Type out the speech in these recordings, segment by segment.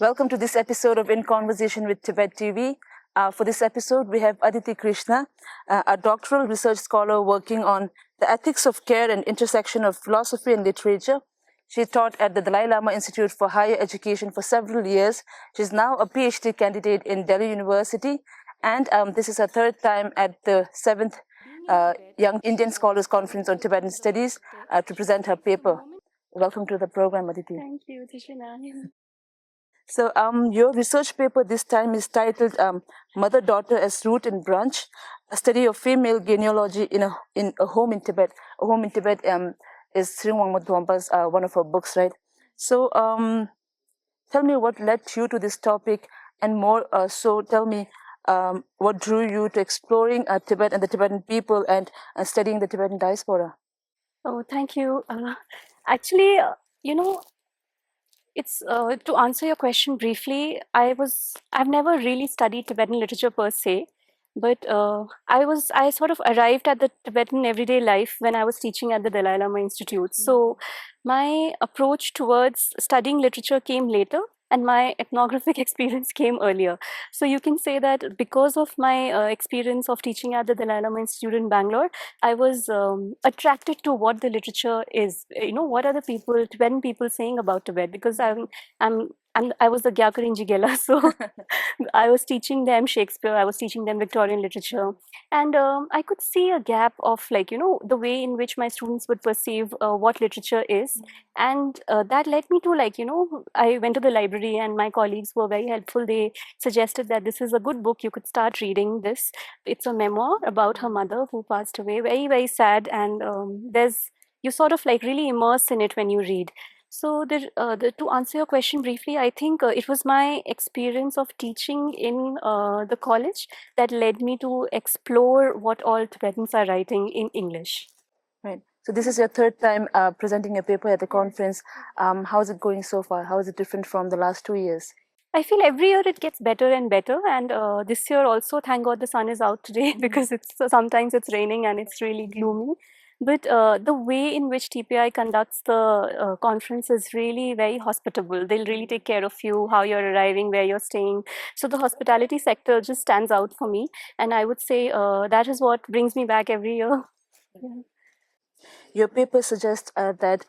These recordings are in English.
Welcome to this episode of In Conversation with Tibet TV. For this episode, we have Aditi Krishna, a doctoral research scholar working on the ethics of care and intersection of philosophy and literature. She taught at the Dalai Lama Institute for Higher Education for several years. She's now a PhD candidate in Delhi University, and this is her third time at the 7th Young Indian Scholars Conference on Tibetan Studies to present her paper. Welcome to the program, Aditi. Thank you, Tishina. So your research paper this time is titled Mother-Daughter as Root and Branch, a study of female genealogy in a home in Tibet. A home in Tibet is Sringwang Madhwampa's one of her books, right? So tell me what led you to this topic and more. So tell me what drew you to exploring Tibet and the Tibetan people and studying the Tibetan diaspora? Oh, thank you. Actually, it's to answer your question briefly. I've never really studied Tibetan literature per se, but I sort of arrived at the Tibetan everyday life when I was teaching at the Dalai Lama Institute. So my approach towards studying literature came later, and my ethnographic experience came earlier. So you can say that because of my experience of teaching at the Dalai Lama Institute in Bangalore, I was attracted to what the literature is. What are the Tibetan people saying about Tibet? Because I was the Gyakarinji Gela, so I was teaching them Shakespeare, I was teaching them Victorian literature, and I could see a gap of the way in which my students would perceive what literature is, and that led me to I went to the library, and my colleagues were very helpful. They suggested that this is a good book, you could start reading this. It's a memoir about her mother who passed away, very, very sad, and you sort of really immerse in it when you read. So to answer your question briefly, I think it was my experience of teaching in the college that led me to explore what all Tibetans are writing in English. Right. So this is your third time presenting a paper at the conference. How is it going so far? How is it different from the last 2 years? I feel every year it gets better and better, and this year also, thank God the sun is out today, because sometimes it's raining and it's really gloomy. But the way in which TPI conducts the conference is really very hospitable. They'll really take care of you, how you're arriving, where you're staying. So the hospitality sector just stands out for me, and I would say that is what brings me back every year. Yeah. Your paper suggests that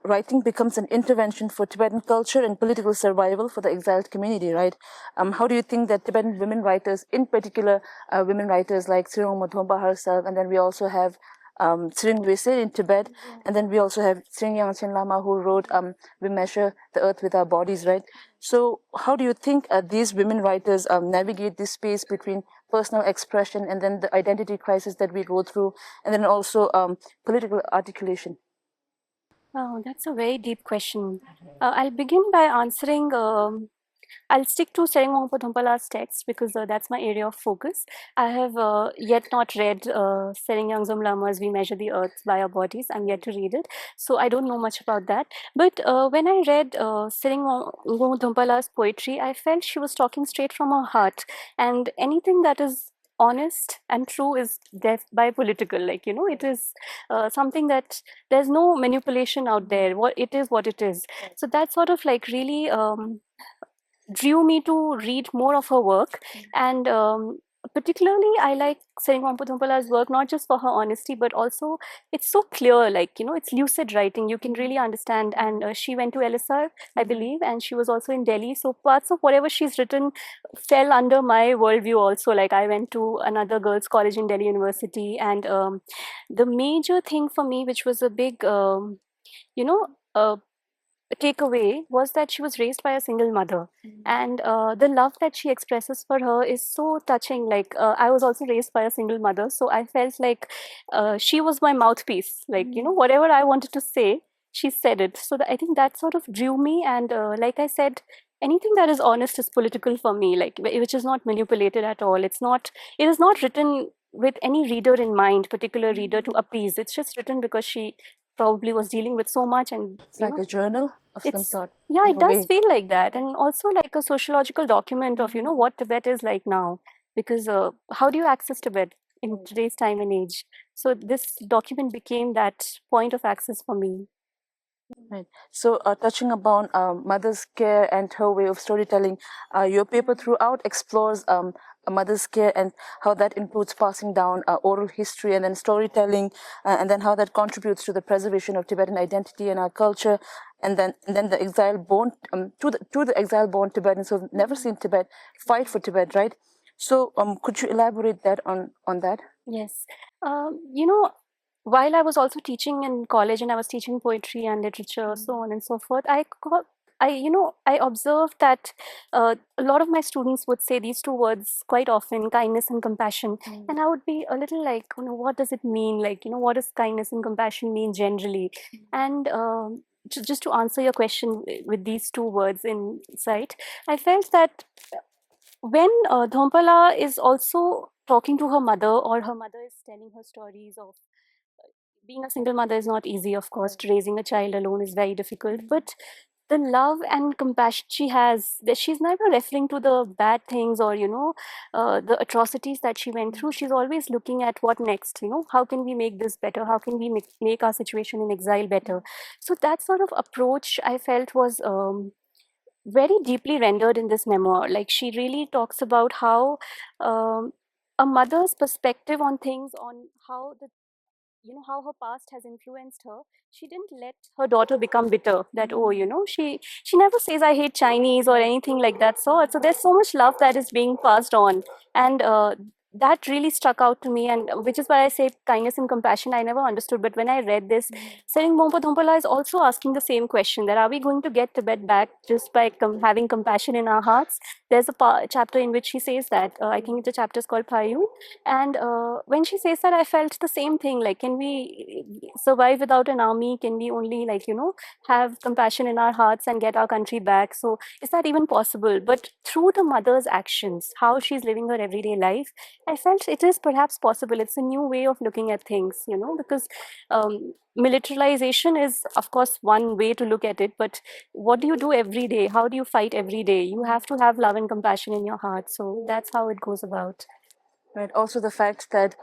writing becomes an intervention for Tibetan culture and political survival for the exiled community, right? How do you think that Tibetan women writers, in particular women writers like Sringwang Madhwampa herself, and then we also have Tsering Wese in Tibet, and then we also have Tsering Yangchen Lama who wrote We Measure the Earth with Our Bodies, right? So how do you think these women writers navigate this space between personal expression and then the identity crisis that we go through, and then also political articulation? Oh, that's a very deep question. I'll begin by answering. I'll stick to Sereng Wangpo Dhumpala's text because that's my area of focus. I have yet not read Sereng Yangzom Lama's We Measure the Earth by Our Bodies. I'm yet to read it, so I don't know much about that. But when I read Sereng Wangpo Dhumpala's poetry, I felt she was talking straight from her heart, and anything that is honest and true is death by political. It is something that there's no manipulation out there. What it is. So that sort of really drew me to read more of her work, and particularly I like Sereng Wangpo Dhumpala's work not just for her honesty, but also it's so clear, it's lucid writing. You can really understand, and she went to LSR, I believe, and she was also in Delhi, so parts of whatever she's written fell under my worldview also. I went to another girls' college in Delhi University, and the major thing for me, which was a big you know takeaway, was that she was raised by a single mother, and the love that she expresses for her is so touching. I was also raised by a single mother, so I felt like she was my mouthpiece. Whatever I wanted to say, she said it. So I think that sort of drew me, and like I said, anything that is honest is political for me, which is not manipulated at all. It is not written with any reader in mind, particular reader to appease. It's just written because she probably was dealing with so much, and It's like a journal of some sort. yeah, in it a does way. feel like that, and also like a sociological document of what Tibet is like now, because how do you access Tibet in today's time and age? So this document became that point of access for me. Right. So, touching upon mother's care and her way of storytelling, your paper throughout explores a mother's care and how that includes passing down oral history and then storytelling, and then how that contributes to the preservation of Tibetan identity and our culture, and then the exile born to the exile born Tibetans who've never seen Tibet fight for Tibet, right? So, could you elaborate that on that? Yes. You know, while I was also teaching in college and I was teaching poetry and literature, so on and so forth, I observed that a lot of my students would say these two words quite often, kindness and compassion. And I would be a little like, what does it mean? Like, what does kindness and compassion mean generally? And just to answer your question with these two words in sight, I felt that when Dhompala is also talking to her mother, or her mother is telling her stories of being a single mother is not easy, of course. Raising a child alone is very difficult. But the love and compassion she has, that she's never referring to the bad things or, the atrocities that she went through. She's always looking at what next, how can we make this better? How can we make our situation in exile better? So that sort of approach I felt was very deeply rendered in this memoir. Like she really talks about how um, a mother's perspective on things, on how how her past has influenced her. She didn't let her daughter become bitter, that she never says I hate Chinese or anything like that. So there's so much love that is being passed on, and that really struck out to me, and which is why I say kindness and compassion I never understood. But when I read this, Sering Mompo Thompala is also asking the same question, that are we going to get Tibet back just by having compassion in our hearts? There's a chapter in which she says that. I think the chapter is called Payun. And when she says that, I felt the same thing. Like, can we survive without an army? Can we only, have compassion in our hearts and get our country back? So, is that even possible? But through the mother's actions, how she's living her everyday life, I felt it is perhaps possible. It's a new way of looking at things, because militarization is, of course, one way to look at it. But what do you do every day? How do you fight every day? You have to have love and compassion in your heart. So, that's how it goes about. Right. Also, the fact that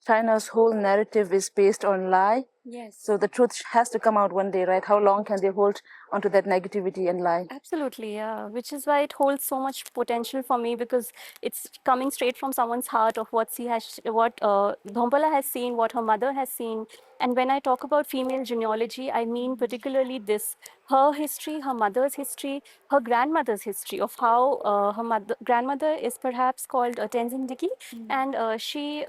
China's whole narrative is based on lie. Yes. So the truth has to come out one day, right? How long can they hold onto that negativity and lie? Absolutely, yeah. Which is why it holds so much potential for me, because it's coming straight from someone's heart of what Dhompala has seen, what her mother has seen. And when I talk about female genealogy, I mean particularly this: her history, her mother's history, her grandmother's history of how her grandmother is perhaps called Tenzin Diki, and she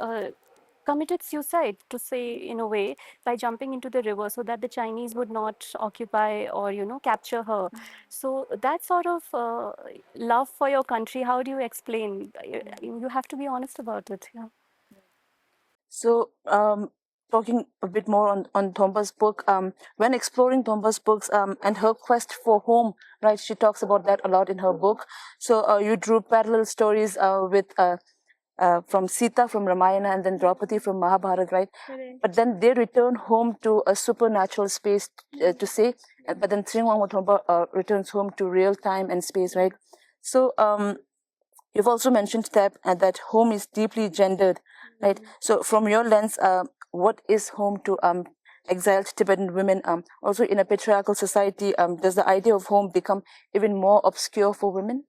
committed suicide, to say in a way, by jumping into the river so that the Chinese would not occupy or capture her. So that sort of love for your country, how do you explain? You have to be honest about it. Yeah. So, talking a bit more on Thomba's book, when exploring Thomba's books and her quest for home, right? She talks about that a lot in her book. So, you drew parallel stories with from Sita from Ramayana and then Draupadi from Mahabharata, right? Correct. But then they return home to a supernatural space to say, but then Sringwang Thomba returns home to real time and space, right? So, you've also mentioned that home is deeply gendered, right? So, from your lens, what is home to exiled Tibetan women? Also, in a patriarchal society, does the idea of home become even more obscure for women?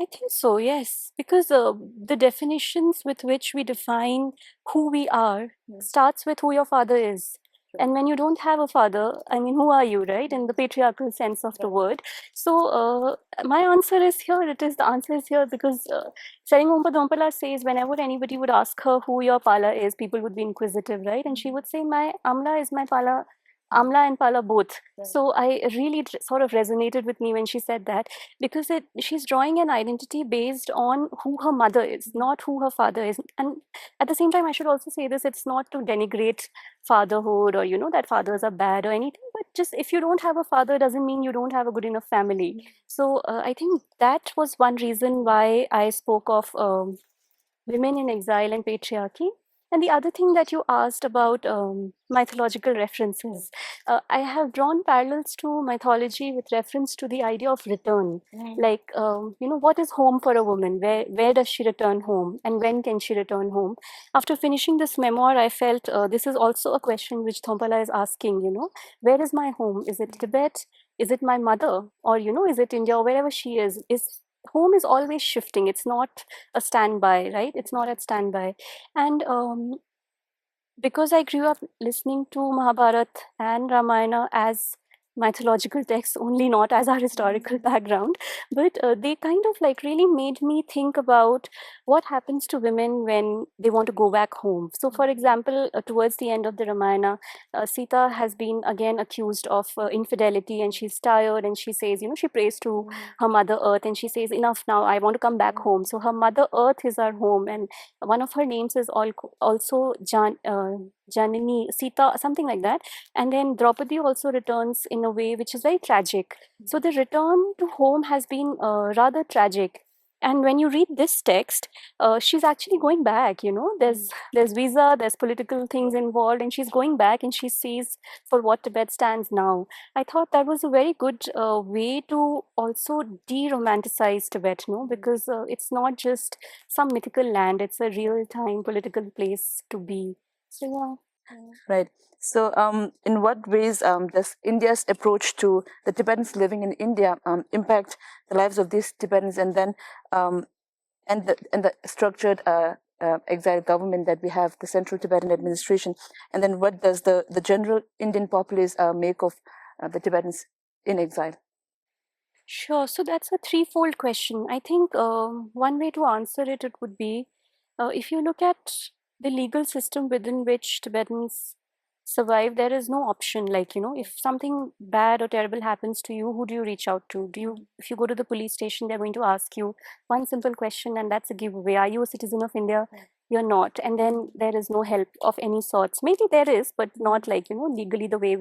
I think so, yes. Because the definitions with which we define who we are starts with who your father is. And when you don't have a father, I mean, who are you, right? In the patriarchal sense of the word. So, my answer is here. The answer is here because Saringompa Dompala says whenever anybody would ask her who your pala is, people would be inquisitive, right? And she would say, my Amla is my pala. Amla and Pala both. So I really sort of resonated with me when she said that, because she's drawing an identity based on who her mother is, not who her father is. And at the same time, I should also say this: it's not to denigrate fatherhood or that fathers are bad or anything, but just if you don't have a father doesn't mean you don't have a good enough family. So I think that was one reason why I spoke of women in exile and patriarchy. And the other thing that you asked about mythological references, I have drawn parallels to mythology with reference to the idea of return. Like, what is home for a woman? Where does she return home? And when can she return home? After finishing this memoir, I felt this is also a question which Thompala is asking, where is my home? Is it Tibet? Is it my mother? Or, is it India or wherever she is home is always shifting. It's not a standby, right? It's not at standby. And because I grew up listening to Mahabharat and Ramayana as mythological texts only, not as our historical background, but they kind of like really made me think about what happens to women when they want to go back home. So for example, towards the end of the Ramayana, Sita has been again accused of infidelity, and she's tired, and she says, she prays to her mother earth, and she says, enough now, I want to come back home. So her mother earth is our home, and one of her names is also Janani, Sita, something like that. And then Draupadi also returns in a way which is very tragic. So the return to home has been rather tragic. And when you read this text, she's actually going back. There's visa, there's political things involved, and she's going back, and she sees for what Tibet stands now. I thought that was a very good way to also de-romanticize Tibet, no, because it's not just some mythical land; it's a real-time political place to be. So yeah. Right. So, in what ways does India's approach to the Tibetans living in India impact the lives of these Tibetans, and then and the structured exile government that we have, the Central Tibetan Administration, and then what does the general Indian populace make of the Tibetans in exile? Sure. So that's a threefold question. I think one way to answer it would be if you look at the legal system within which Tibetans survive, there is no option. Like, if something bad or terrible happens to you, who do you reach out to? If you go to the police station, they're going to ask you one simple question, and that's a giveaway. Are you a citizen of India? You're not. And then there is no help of any sorts. Maybe there is, but not like, legally the way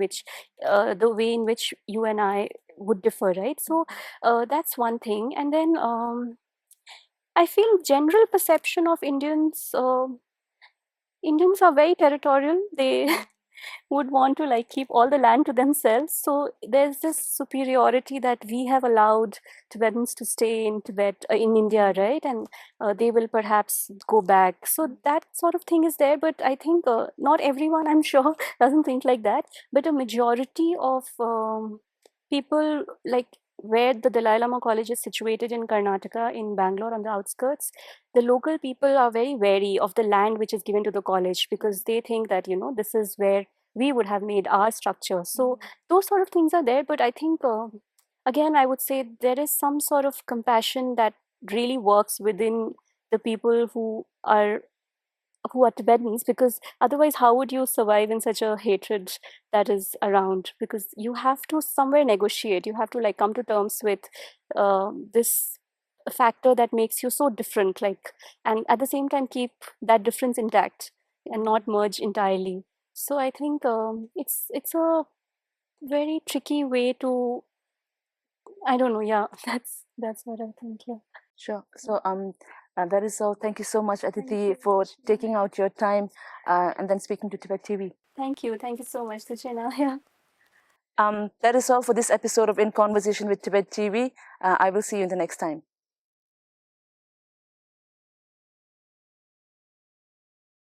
in which you and I would differ, right? So that's one thing. And then I feel general perception of Indians are very territorial. They would want to like keep all the land to themselves. So there's this superiority that we have allowed Tibetans to stay in Tibet, in India, right? And they will perhaps go back. So that sort of thing is there. But I think not everyone, I'm sure, doesn't think like that. But a majority of people, like where the Dalai Lama College is situated in Karnataka, in Bangalore on the outskirts, the local people are very wary of the land which is given to the college, because they think that, this is where we would have made our structure. So those sort of things are there. But I think, again, I would say there is some sort of compassion that really works within the people who are Tibetans, because otherwise, how would you survive in such a hatred that is around? Because you have to somewhere negotiate. You have to like come to terms with this factor that makes you so different, like, and at the same time keep that difference intact and not merge entirely. So I think it's a very tricky way to. I don't know. Yeah, that's what I think. Yeah. Sure. So, that is all. Thank you so much, Aditi, for taking out your time and then speaking to Tibet TV. Thank you. Thank you so much, Suchena. Yeah. That is all for this episode of In Conversation with Tibet TV. I will see you in the next time.